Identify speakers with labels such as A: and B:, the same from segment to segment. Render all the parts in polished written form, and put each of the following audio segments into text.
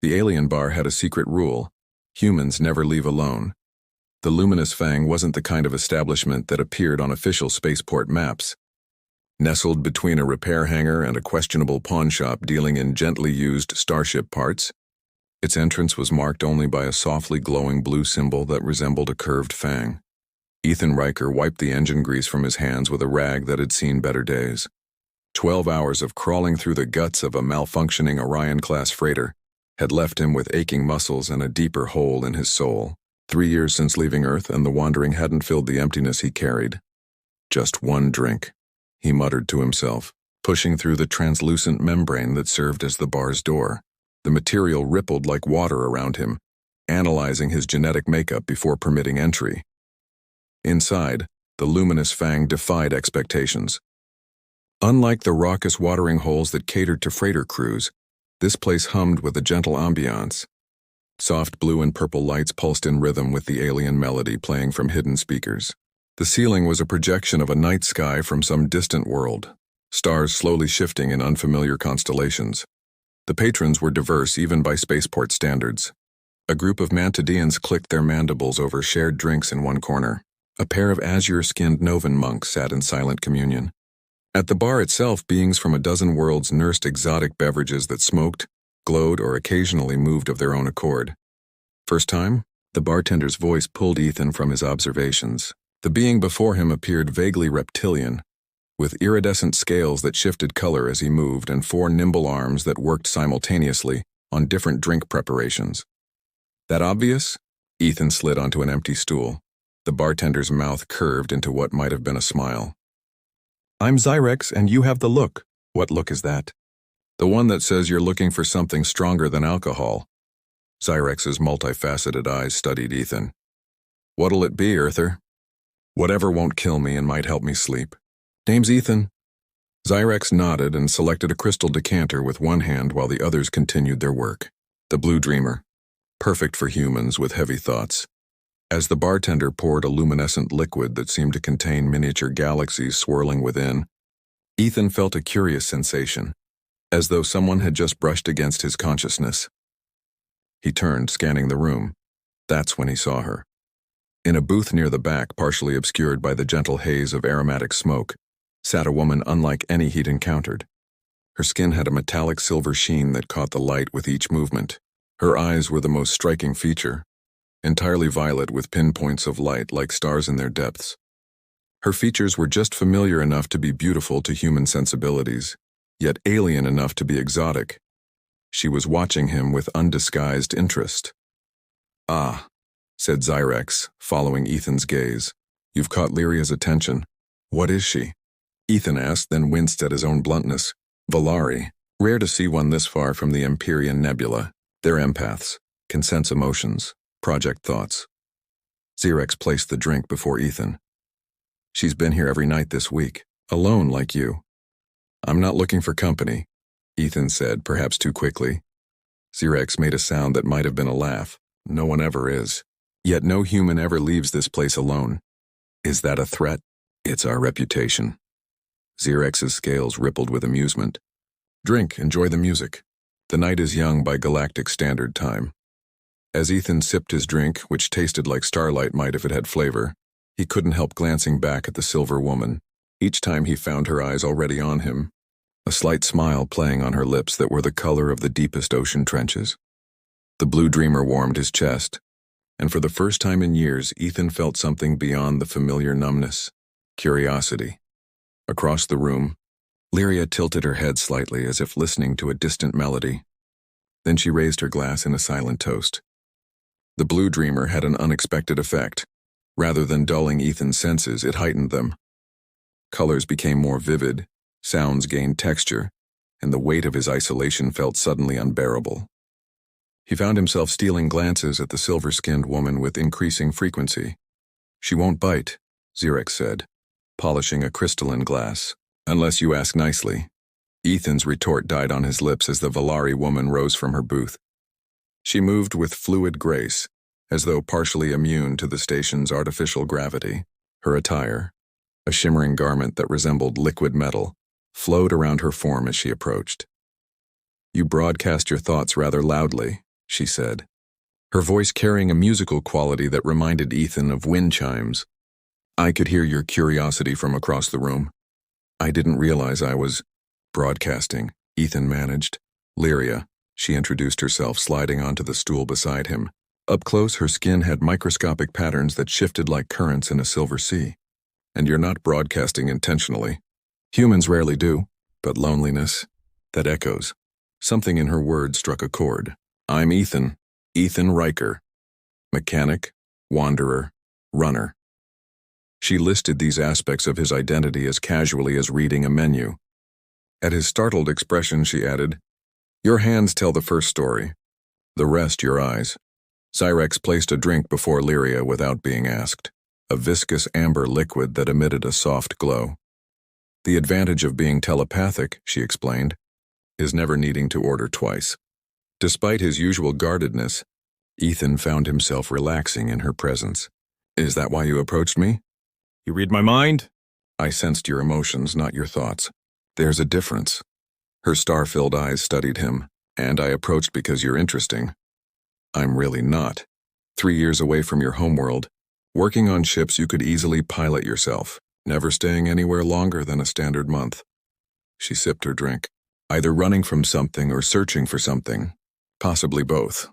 A: The alien bar had a secret rule: humans never leave alone. The Luminous Fang wasn't the kind of establishment that appeared on official spaceport maps. Nestled between a repair hangar and a questionable pawnshop dealing in gently used starship parts, its entrance was marked only by a softly glowing blue symbol that resembled a curved fang. Ethan Riker wiped the engine grease from his hands with a rag that had seen better days. 12 hours of crawling through the guts of a malfunctioning Orion-class freighter had left him with aching muscles and a deeper hole in his soul. 3 years since leaving Earth, and the wandering hadn't filled the emptiness he carried. Just one drink, he muttered to himself, pushing through the translucent membrane that served as the bar's door. The material rippled like water around him, analyzing his genetic makeup before permitting entry. Inside, the Luminous Fang defied expectations. Unlike the raucous watering holes that catered to freighter crews, this place hummed with a gentle ambiance. Soft blue and purple lights pulsed in rhythm with the alien melody playing from hidden speakers. The ceiling was a projection of a night sky from some distant world, stars slowly shifting in unfamiliar constellations. The patrons were diverse even by spaceport standards. A group of Mantideans clicked their mandibles over shared drinks in one corner. A pair of azure-skinned Novan monks sat in silent communion. At the bar itself, beings from a dozen worlds nursed exotic beverages that smoked, glowed, or occasionally moved of their own accord. First time, the bartender's voice pulled Ethan from his observations. The being before him appeared vaguely reptilian, with iridescent scales that shifted color as he moved and 4 nimble arms that worked simultaneously on different drink preparations. That obvious? Ethan slid onto an empty stool. The bartender's mouth curved into what might have been a smile. "I'm Zyrex, and you have the look." "What look is that?" "The one that says you're looking for something stronger than alcohol." Zyrex's multifaceted eyes studied Ethan. "What'll it be, Earther?" "Whatever won't kill me and might help me sleep." "Name's Ethan." Zyrex nodded and selected a crystal decanter with one hand while the others continued their work. The Blue Dreamer. Perfect for humans with heavy thoughts. As the bartender poured a luminescent liquid that seemed to contain miniature galaxies swirling within, Ethan felt a curious sensation, as though someone had just brushed against his consciousness. He turned, scanning the room. That's when he saw her. In a booth near the back, partially obscured by the gentle haze of aromatic smoke, sat a woman unlike any he'd encountered. Her skin had a metallic silver sheen that caught the light with each movement. Her eyes were the most striking feature, entirely violet with pinpoints of light like stars in their depths. Her features were just familiar enough to be beautiful to human sensibilities, yet alien enough to be exotic. She was watching him with undisguised interest. "Ah," said Zyrex, following Ethan's gaze. "You've caught Lyria's attention. What is she?" Ethan asked, then winced at his own bluntness. "Valari. Rare to see one this far from the Empyrean Nebula. They're empaths, can sense emotions, project thoughts." Zyrex placed the drink before Ethan. "She's been here every night this week, alone like you." "I'm not looking for company," Ethan said, perhaps too quickly. Zyrex made a sound that might have been a laugh. "No one ever is. Yet no human ever leaves this place alone. Is that a threat?" "It's our reputation." Zyrex's scales rippled with amusement. "Drink, enjoy the music. The night is young by galactic standard time." As Ethan sipped his drink, which tasted like starlight might if it had flavor, he couldn't help glancing back at the silver woman. Each time he found her eyes already on him, a slight smile playing on her lips that were the color of the deepest ocean trenches. The Blue Dreamer warmed his chest, and for the first time in years, Ethan felt something beyond the familiar numbness: curiosity. Across the room, Lyria tilted her head slightly as if listening to a distant melody. Then she raised her glass in a silent toast. The Blue Dreamer had an unexpected effect. Rather than dulling Ethan's senses, it heightened them. Colors became more vivid, sounds gained texture, and the weight of his isolation felt suddenly unbearable. He found himself stealing glances at the silver-skinned woman with increasing frequency. "She won't bite," Zyrex said, polishing a crystalline glass. "Unless you ask nicely." Ethan's retort died on his lips as the Valari woman rose from her booth. She moved with fluid grace, as though partially immune to the station's artificial gravity. Her attire, a shimmering garment that resembled liquid metal, flowed around her form as she approached. "You broadcast your thoughts rather loudly," she said, her voice carrying a musical quality that reminded Ethan of wind chimes. I could hear your curiosity from across the room. I didn't realize I was broadcasting, Ethan managed. Lyria, she introduced herself, sliding onto the stool beside him. Up close, her skin had microscopic patterns that shifted like currents in a silver sea. And you're not broadcasting intentionally. Humans rarely do, but loneliness, that echoes. Something in her words struck a chord. I'm Ethan Riker. Mechanic, wanderer, runner. She listed these aspects of his identity as casually as reading a menu. At his startled expression, she added, Your hands tell the first story. The rest, your eyes. Cyrex placed a drink before Lyria without being asked, a viscous amber liquid that emitted a soft glow. The advantage of being telepathic, she explained, is never needing to order twice. Despite his usual guardedness, Ethan found himself relaxing in her presence. Is that why you approached me?
B: You read my mind?
A: I sensed your emotions, not your thoughts. There's a difference. Her star-filled eyes studied him, and I approached because you're interesting. I'm really not. 3 years away from your homeworld, working on ships you could easily pilot yourself, never staying anywhere longer than a standard month. She sipped her drink, either running from something or searching for something, possibly both.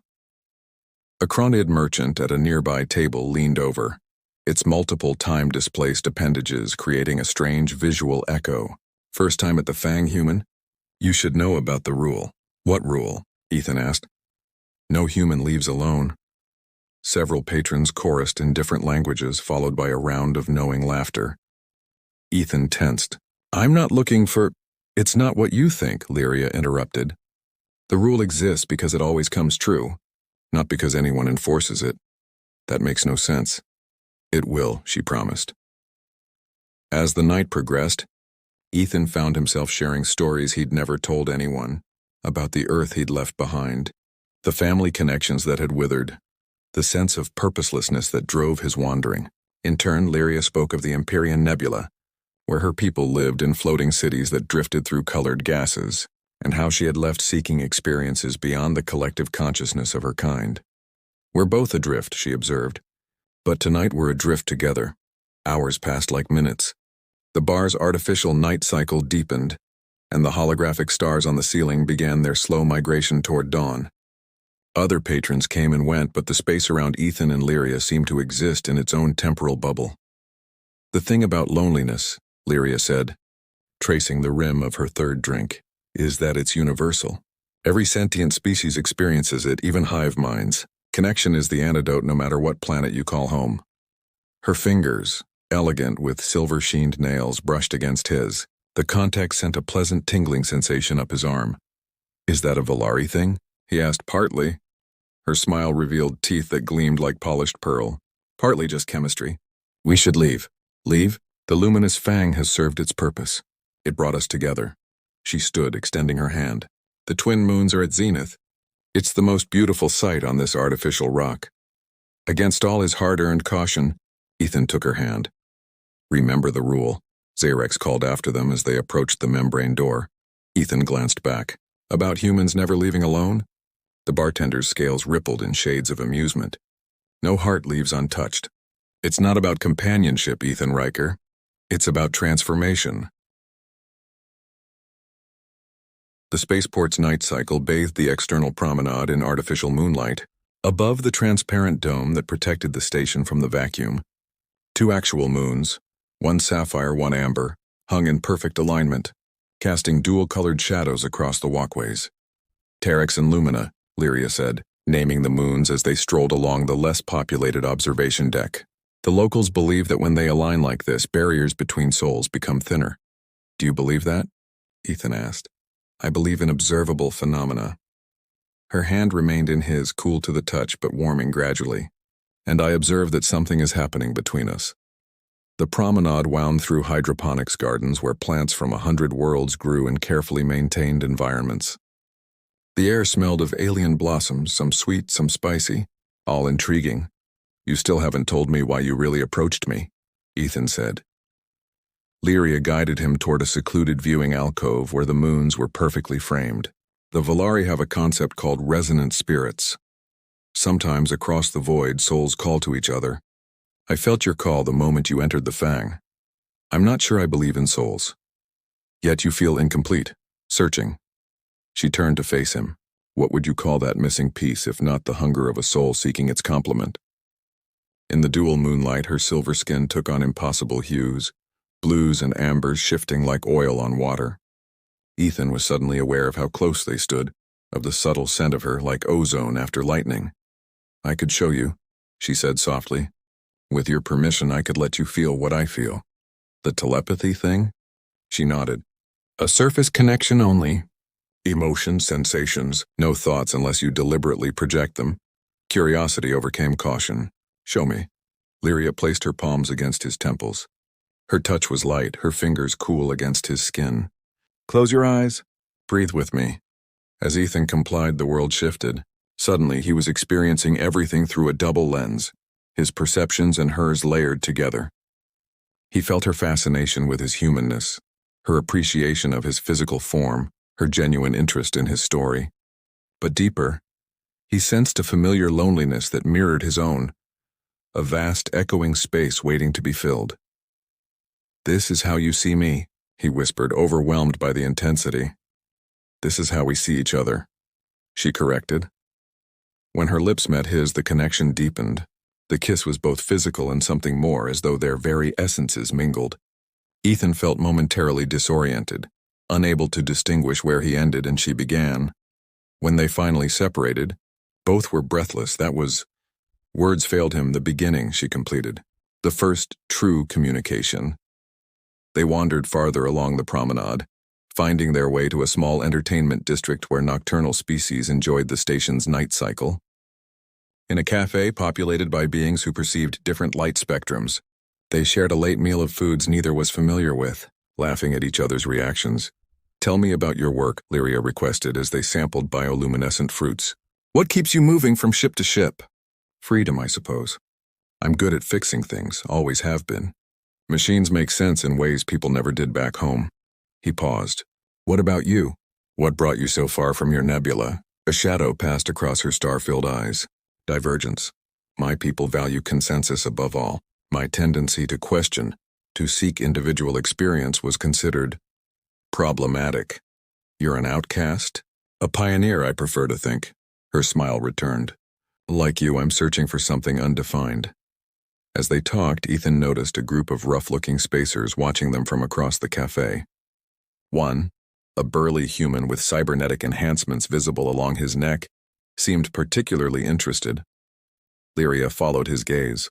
A: A Cronid merchant at a nearby table leaned over, its multiple time-displaced appendages creating a strange visual echo. First time at the Fang, human? You should know about the rule. What rule? Ethan asked. No human leaves alone. Several patrons chorused in different languages, followed by a round of knowing laughter. Ethan tensed. I'm not looking for... It's not what you think, Lyria interrupted. The rule exists because it always comes true, not because anyone enforces it. That makes no sense. It will, she promised. As the night progressed, Ethan found himself sharing stories he'd never told anyone, about the Earth he'd left behind, the family connections that had withered, the sense of purposelessness that drove his wandering. In turn, Lyria spoke of the Empyrean Nebula, where her people lived in floating cities that drifted through colored gases, and how she had left seeking experiences beyond the collective consciousness of her kind. We're both adrift, she observed, but tonight we're adrift together. Hours passed like minutes. The bar's artificial night cycle deepened, and the holographic stars on the ceiling began their slow migration toward dawn. Other patrons came and went, but the space around Ethan and Lyria seemed to exist in its own temporal bubble. The thing about loneliness, Lyria said, tracing the rim of her third drink, is that it's universal. Every sentient species experiences it, even hive minds. Connection is the antidote no matter what planet you call home. Her fingers, elegant with silver-sheened nails, brushed against his. The contact sent a pleasant tingling sensation up his arm. Is that a Valari thing? He asked. Partly. Her smile revealed teeth that gleamed like polished pearl. Partly just chemistry. We should leave. Leave? The luminous fang has served its purpose. It brought us together. She stood, extending her hand. The twin moons are at zenith. It's the most beautiful sight on this artificial rock. Against all his hard-earned caution, Ethan took her hand. Remember the rule, Xerex called after them as they approached the membrane door. Ethan glanced back. About humans never leaving alone? The bartender's scales rippled in shades of amusement. No heart leaves untouched. It's not about companionship, Ethan Riker. It's about transformation. The spaceport's night cycle bathed the external promenade in artificial moonlight. Above the transparent dome that protected the station from the vacuum, 2 actual moons, one sapphire, one amber, hung in perfect alignment, casting dual-colored shadows across the walkways. Terex and Lumina, Lyria said, naming the moons as they strolled along the less populated observation deck. The locals believe that when they align like this, barriers between souls become thinner. Do you believe that? Ethan asked. I believe in observable phenomena. Her hand remained in his, cool to the touch but warming gradually, and I observe that something is happening between us. The promenade wound through hydroponics gardens where plants from 100 worlds grew in carefully maintained environments. The air smelled of alien blossoms, some sweet, some spicy, all intriguing. You still haven't told me why you really approached me, Ethan said. Lyria guided him toward a secluded viewing alcove where the moons were perfectly framed. The Valari have a concept called resonant spirits, Sometimes across the void, souls call to each other. I felt your call the moment you entered the Fang. I'm not sure I believe in souls. Yet you feel incomplete, searching. She turned to face him. What would you call that missing piece if not the hunger of a soul seeking its complement? In the dual moonlight, her silver skin took on impossible hues, blues and ambers shifting like oil on water. Ethan was suddenly aware of how close they stood, of the subtle scent of her like ozone after lightning. I could show you, she said softly. With your permission, I could let you feel what I feel. The telepathy thing? She nodded. A surface connection only. Emotions, sensations, no thoughts unless you deliberately project them. Curiosity overcame caution. Show me. Lyria placed her palms against his temples. Her touch was light, her fingers cool against his skin. Close your eyes. Breathe with me. As Ethan complied, the world shifted. Suddenly, he was experiencing everything through a double lens, his perceptions and hers layered together. He felt her fascination with his humanness, her appreciation of his physical form, her genuine interest in his story. But deeper, he sensed a familiar loneliness that mirrored his own, a vast echoing space waiting to be filled. This is how you see me, he whispered, overwhelmed by the intensity. This is how we see each other, she corrected. When her lips met his, the connection deepened. The kiss was both physical and something more, as though their very essences mingled. Ethan felt momentarily disoriented, unable to distinguish where he ended and she began. When they finally separated, both were breathless. That was... Words failed him. The beginning, she completed. The first true communication. They wandered farther along the promenade, finding their way to a small entertainment district where nocturnal species enjoyed the station's night cycle. In a cafe populated by beings who perceived different light spectrums, they shared a late meal of foods neither was familiar with, laughing at each other's reactions. Tell me about your work, Lyria requested as they sampled bioluminescent fruits. What keeps you moving from ship to ship? Freedom, I suppose. I'm good at fixing things, always have been. Machines make sense in ways people never did back home. He paused. What about you? What brought you so far from your nebula? A shadow passed across her star-filled eyes. Divergence. My people value consensus above all. My tendency to question, to seek individual experience was considered problematic. You're an outcast? A pioneer, I prefer to think. Her smile returned. Like you, I'm searching for something undefined. As they talked, Ethan noticed a group of rough-looking spacers watching them from across the cafe. One, a burly human with cybernetic enhancements visible along his neck, seemed particularly interested. Lyria followed his gaze.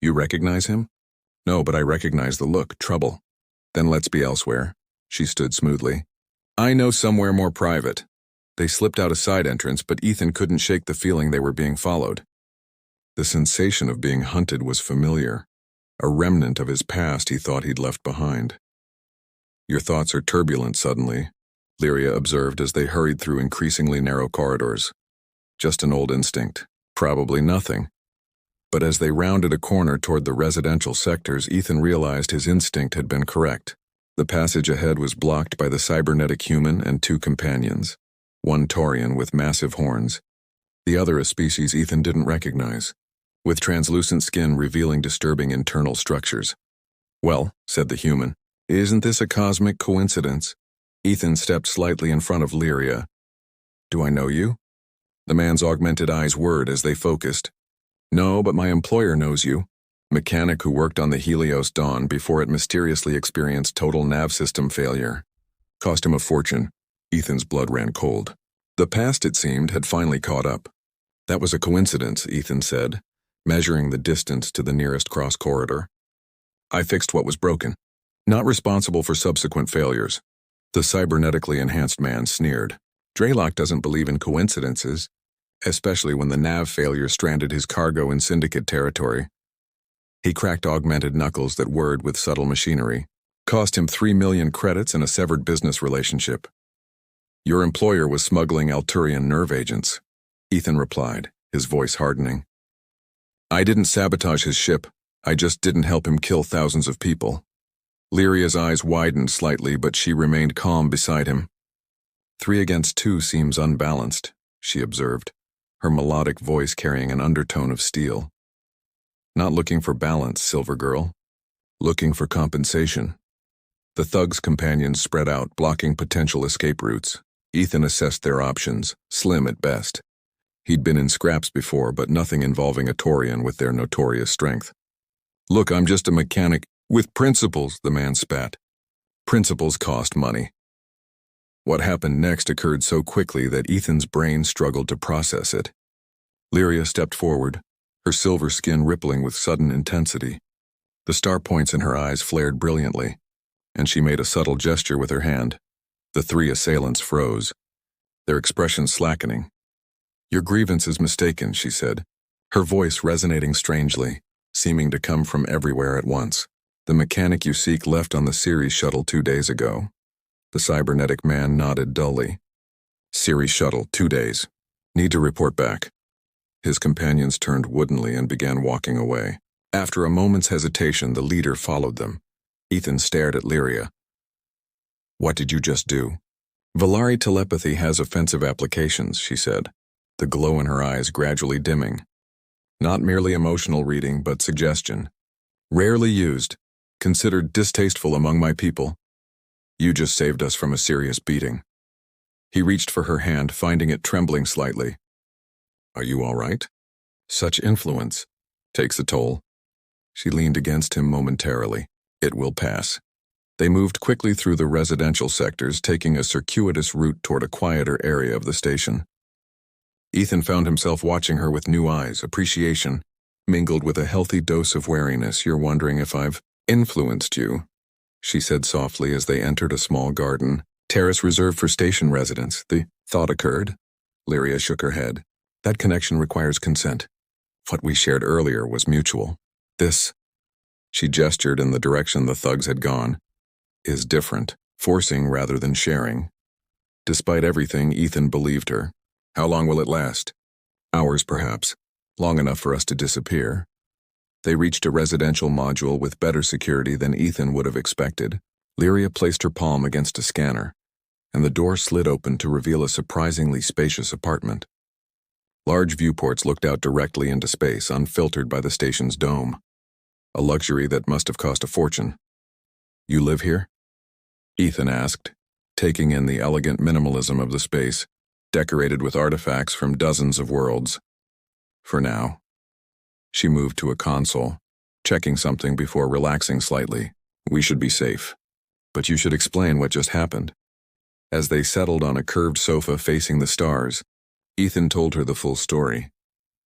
A: You recognize him? No, but I recognize the look. Trouble. Then let's be elsewhere. She stood smoothly. I know somewhere more private. They slipped out a side entrance, but Ethan couldn't shake the feeling they were being followed. The sensation of being hunted was familiar, a remnant of his past he thought he'd left behind. Your thoughts are turbulent suddenly, Lyria observed as they hurried through increasingly narrow corridors. Just an old instinct, probably nothing. But as they rounded a corner toward the residential sectors, Ethan realized his instinct had been correct. The passage ahead was blocked by the cybernetic human and two companions, one Taurian with massive horns, the other a species Ethan didn't recognize, with translucent skin revealing disturbing internal structures. Well, said the human, isn't this a cosmic coincidence? Ethan stepped slightly in front of Lyria. Do I know you? The man's augmented eyes whirred as they focused. No, but my employer knows you. Mechanic who worked on the Helios Dawn before it mysteriously experienced total nav system failure. Cost him a fortune. Ethan's blood ran cold. The past, it seemed, had finally caught up. That was a coincidence, Ethan said, measuring the distance to the nearest cross corridor. I fixed what was broken. Not responsible for subsequent failures. The cybernetically enhanced man sneered. Draylock doesn't believe in coincidences, especially when the nav failure stranded his cargo in Syndicate territory. He cracked augmented knuckles that whirred with subtle machinery. Cost him 3 million credits and a severed business relationship. Your employer was smuggling Alturian nerve agents, Ethan replied, his voice hardening. I didn't sabotage his ship. I just didn't help him kill thousands of people. Lyria's eyes widened slightly, but she remained calm beside him. 3 against 2 seems unbalanced, she observed. her melodic voice carrying an undertone of steel. Not looking for balance, Silver Girl. Looking for compensation. The thug's companions spread out, blocking potential escape routes. Ethan assessed their options, slim at best. He'd been in scraps before, but nothing involving a Taurian with their notorious strength. Look, I'm just a mechanic with principles, the man spat. Principles cost money. What happened next occurred so quickly that Ethan's brain struggled to process it. Lyria stepped forward, her silver skin rippling with sudden intensity. The star points in her eyes flared brilliantly, and she made a subtle gesture with her hand. The three assailants froze, their expressions slackening. Your grievance is mistaken, she said, her voice resonating strangely, seeming to come from everywhere at once. The mechanic you seek left on the Ceres shuttle 2 days ago. The cybernetic man nodded dully. Ceres shuttle, 2 days. Need to report back. His companions turned woodenly and began walking away. After a moment's hesitation, the leader followed them. Ethan stared at Lyria. What did you just do? Valari telepathy has offensive applications, she said, the glow in her eyes gradually dimming. Not merely emotional reading, but suggestion. Rarely used, considered distasteful among my people. You just saved us from a serious beating. He reached for her hand, finding it trembling slightly. Are you all right? Such influence takes a toll. She leaned against him momentarily. It will pass. They moved quickly through the residential sectors, taking a circuitous route toward a quieter area of the station. Ethan found himself watching her with new eyes, appreciation, mingled with a healthy dose of wariness. You're wondering if I've influenced you, she said softly as they entered a small garden, terrace reserved for station residents. The thought occurred. Lyria shook her head. That connection requires consent. What we shared earlier was mutual. This, she gestured in the direction the thugs had gone, is different, forcing rather than sharing. Despite everything, Ethan believed her. How long will it last? Hours, perhaps. Long enough for us to disappear. They reached a residential module with better security than Ethan would have expected. Lyria placed her palm against a scanner, and the door slid open to reveal a surprisingly spacious apartment. Large viewports looked out directly into space, unfiltered by the station's dome. A luxury that must have cost a fortune. You live here? Ethan asked, taking in the elegant minimalism of the space, decorated with artifacts from dozens of worlds. For now. She moved to a console, checking something before relaxing slightly. We should be safe. But you should explain what just happened. As they settled on a curved sofa facing the stars, Ethan told her the full story.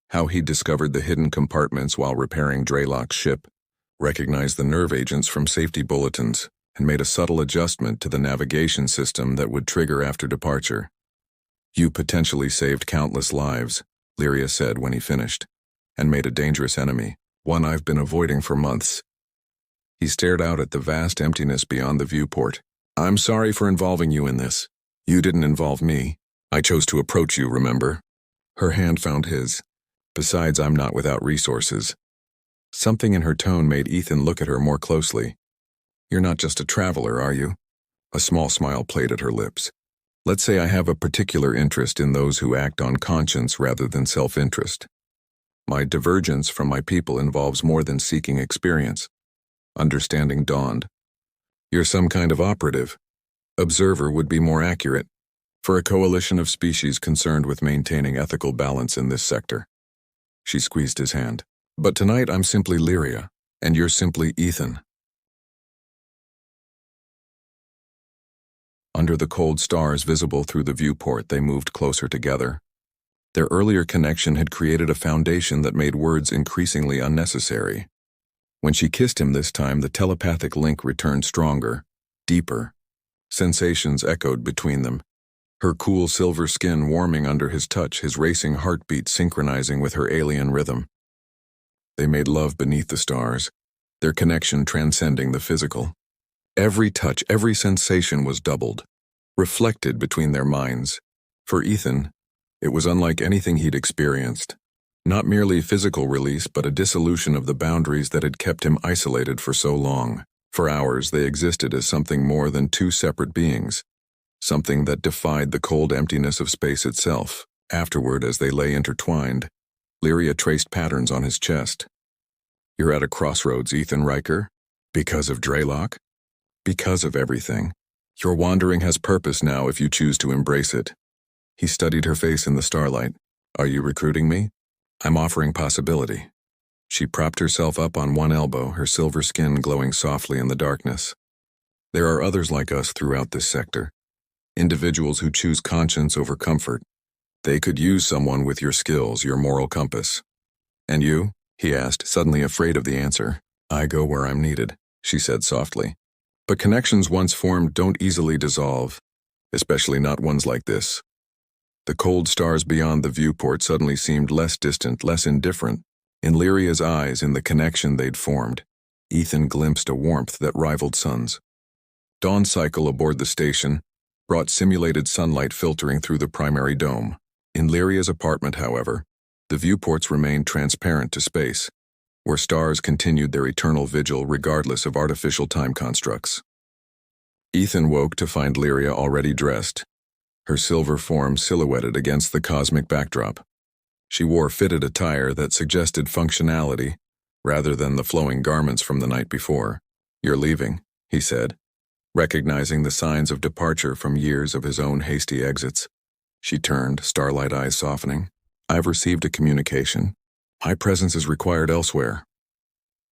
A: How he discovered the hidden compartments while repairing Draylock's ship, recognized the nerve agents from safety bulletins, and made a subtle adjustment to the navigation system that would trigger after departure. You potentially saved countless lives, Lyria said when he finished, and made a dangerous enemy, one I've been avoiding for months. He stared out at the vast emptiness beyond the viewport. I'm sorry for involving you in this. You didn't involve me. I chose to approach you, remember? Her hand found his. Besides, I'm not without resources. Something in her tone made Ethan look at her more closely. You're not just a traveler, are you? A small smile played at her lips. Let's say I have a particular interest in those who act on conscience rather than self-interest. My divergence from my people involves more than seeking experience. Understanding dawned. You're some kind of operative. Observer would be more accurate. For a coalition of species concerned with maintaining ethical balance in this sector. She squeezed his hand. But tonight I'm simply Lyria, and you're simply Ethan. Under the cold stars visible through the viewport, they moved closer together. Their earlier connection had created a foundation that made words increasingly unnecessary. When she kissed him this time, the telepathic link returned stronger, deeper. Sensations echoed between them. Her cool silver skin warming under his touch, his racing heartbeat synchronizing with her alien rhythm. They made love beneath the stars, their connection transcending the physical. Every touch, every sensation was doubled, reflected between their minds. For Ethan, it was unlike anything he'd experienced. Not merely physical release, but a dissolution of the boundaries that had kept him isolated for so long. For hours, they existed as something more than two separate beings. Something that defied the cold emptiness of space itself. Afterward, as they lay intertwined, Lyria traced patterns on his chest. You're at a crossroads, Ethan Riker. Because of Draylock? Because of everything. Your wandering has purpose now if you choose to embrace it. He studied her face in the starlight. Are you recruiting me? I'm offering possibility. She propped herself up on one elbow, her silver skin glowing softly in the darkness. There are others like us throughout this sector. Individuals who choose conscience over comfort. They could use someone with your skills, your moral compass. And you? He asked, suddenly afraid of the answer. I go where I'm needed, she said softly. But connections once formed don't easily dissolve, especially not ones like this. The cold stars beyond the viewport suddenly seemed less distant, less indifferent. In Lyria's eyes, in the connection they'd formed, Ethan glimpsed a warmth that rivaled suns. Dawn cycle aboard the station brought simulated sunlight filtering through the primary dome. In Lyria's apartment, however, the viewports remained transparent to space, where stars continued their eternal vigil regardless of artificial time constructs. Ethan woke to find Lyria already dressed, her silver form silhouetted against the cosmic backdrop. She wore fitted attire that suggested functionality rather than the flowing garments from the night before. You're leaving, he said, recognizing the signs of departure from years of his own hasty exits. She turned, starlight eyes softening. I've received a communication. My presence is required elsewhere.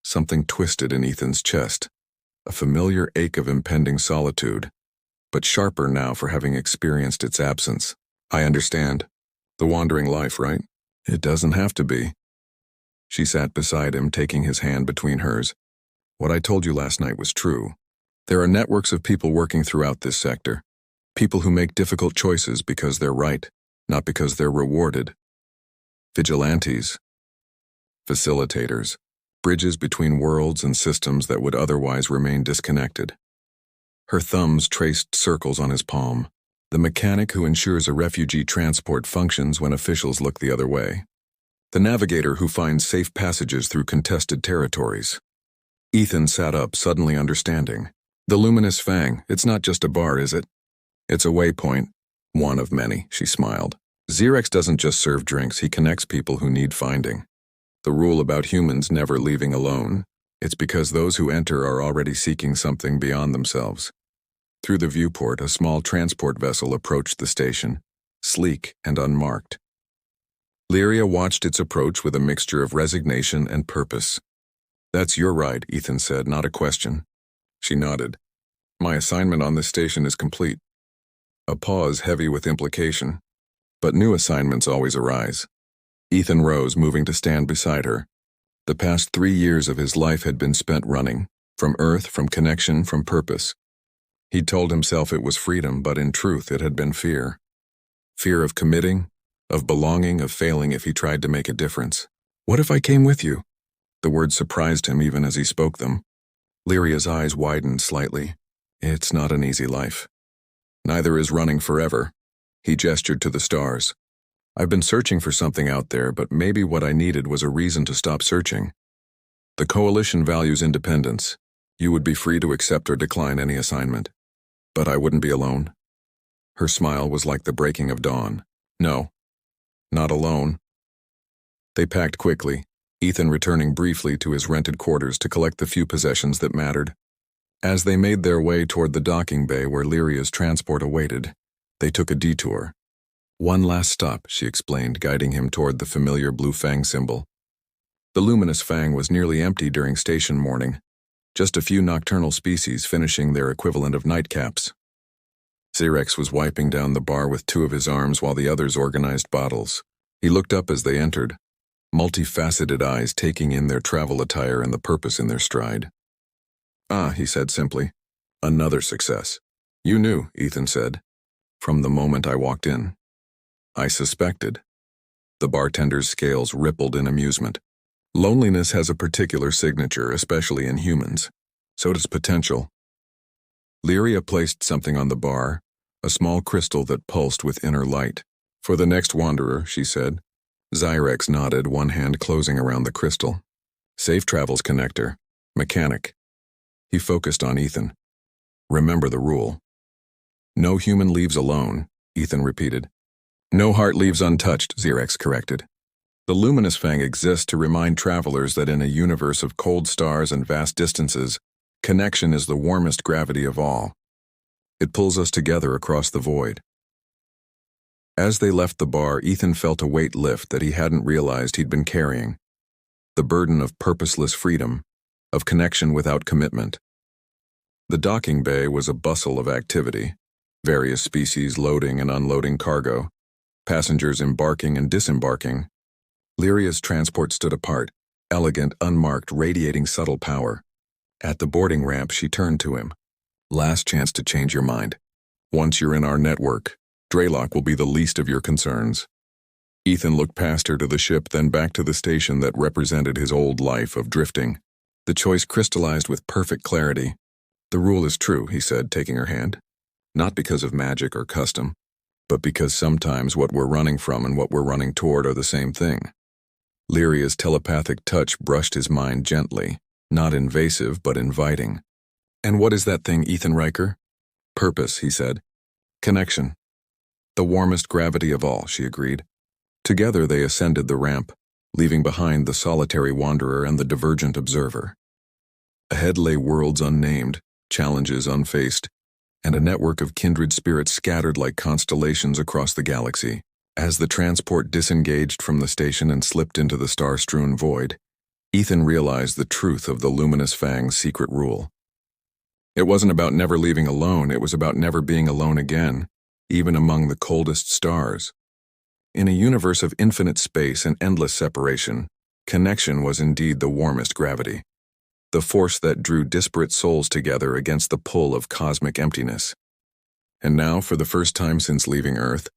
A: Something twisted in Ethan's chest, a familiar ache of impending solitude, but sharper now for having experienced its absence. I understand. The wandering life, right? It doesn't have to be. She sat beside him, taking his hand between hers. What I told you last night was true. There are networks of people working throughout this sector. People who make difficult choices because they're right, not because they're rewarded. Vigilantes. Facilitators. Bridges between worlds and systems that would otherwise remain disconnected. Her thumbs traced circles on his palm. The mechanic who ensures a refugee transport functions when officials look the other way. The navigator who finds safe passages through contested territories. Ethan sat up, suddenly understanding. The Luminous Fang, it's not just a bar, is it? It's a waypoint. One of many, she smiled. Xerex doesn't just serve drinks, he connects people who need finding. The rule about humans never leaving alone, it's because those who enter are already seeking something beyond themselves. Through the viewport, a small transport vessel approached the station, sleek and unmarked. Lyria watched its approach with a mixture of resignation and purpose. That's your ride, Ethan said, not a question. She nodded. My assignment on this station is complete. A pause heavy with implication. But new assignments always arise. Ethan rose, moving to stand beside her. The past 3 years of his life had been spent running, from Earth, from connection, from purpose. He'd told himself it was freedom, but in truth it had been fear. Fear of committing, of belonging, of failing if he tried to make a difference. What if I came with you? The words surprised him even as he spoke them. Lyria's eyes widened slightly. It's not an easy life. Neither is running forever. He gestured to the stars. I've been searching for something out there, but maybe what I needed was a reason to stop searching. The Coalition values independence. You would be free to accept or decline any assignment. But I wouldn't be alone. Her smile was like the breaking of dawn. No, not alone. They packed quickly, Ethan returning briefly to his rented quarters to collect the few possessions that mattered. As they made their way toward the docking bay where Lyria's transport awaited, they took a detour. One last stop, she explained, guiding him toward the familiar blue fang symbol. The Luminous Fang was nearly empty during station morning, just a few nocturnal species finishing their equivalent of nightcaps. Xerex was wiping down the bar with 2 of his arms while the others organized bottles. He looked up as they entered, multifaceted eyes taking in their travel attire and the purpose in their stride. Ah, he said simply. Another success. You knew, Ethan said, from the moment I walked in. I suspected. The bartender's scales rippled in amusement. Loneliness has a particular signature, especially in humans. So does potential. Lyria placed something on the bar, a small crystal that pulsed with inner light. For the next wanderer, she said. Xerex nodded, one hand closing around the crystal. Safe travels connector. Mechanic. He focused on Ethan. Remember the rule. No human leaves alone, Ethan repeated. No heart leaves untouched, Xerex corrected. The luminous fang exists to remind travelers that in a universe of cold stars and vast distances, connection is the warmest gravity of all. It pulls us together across the void. As they left the bar, Ethan felt a weight lift that he hadn't realized he'd been carrying. The burden of purposeless freedom, of connection without commitment. The docking bay was a bustle of activity, various species loading and unloading cargo, passengers embarking and disembarking. Lyria's transport stood apart, elegant, unmarked, radiating subtle power. At the boarding ramp, she turned to him. Last chance to change your mind. Once you're in our network, Draylock will be the least of your concerns. Ethan looked past her to the ship, then back to the station that represented his old life of drifting. The choice crystallized with perfect clarity. The rule is true, he said, taking her hand. Not because of magic or custom, but because sometimes what we're running from and what we're running toward are the same thing. Lyria's telepathic touch brushed his mind gently, not invasive but inviting. And what is that thing, Ethan Riker? Purpose, he said. Connection. The warmest gravity of all, she agreed. Together they ascended the ramp, leaving behind the solitary wanderer and the divergent observer. Ahead lay worlds unnamed, challenges unfaced, and a network of kindred spirits scattered like constellations across the galaxy. As the transport disengaged from the station and slipped into the star-strewn void, Ethan realized the truth of the luminous fang's secret rule. It wasn't about never leaving alone, it was about never being alone again, even among the coldest stars. In a universe of infinite space and endless separation, connection was indeed the warmest gravity, the force that drew disparate souls together against the pull of cosmic emptiness. And now, for the first time since leaving Earth,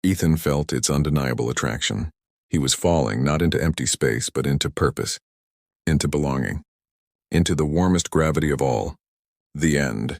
A: Ethan felt its undeniable attraction. He was falling not into empty space, but into purpose, into belonging, into the warmest gravity of all, the end.